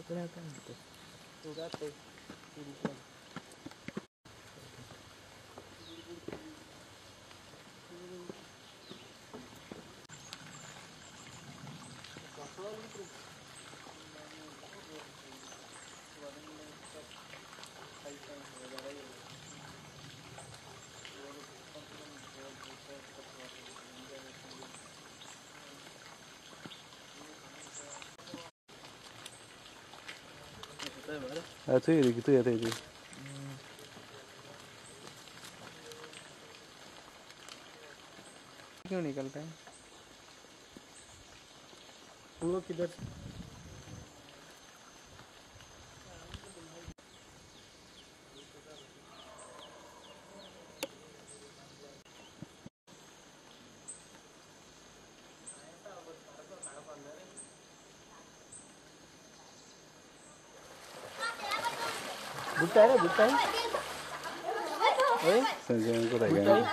kelihatan gitu. Sudah tuh. अच्छा ये gitu ya tadi. क्यों निकलता है वो किधर बुट्टा है ना बुट्टा है Sanjang ko tayo ganyan.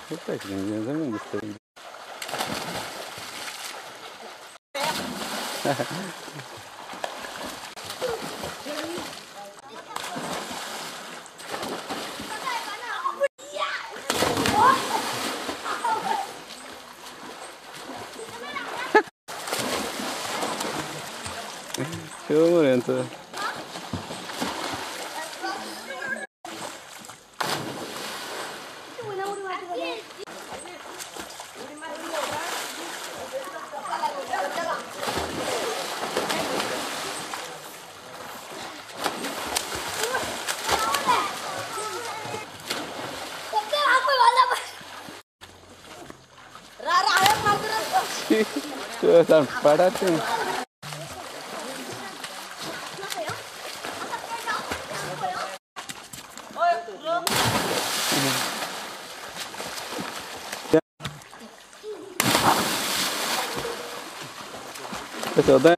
Buta ganyan sa gusto. Show mo rin to. Tuh, sampai pada tuh. Terus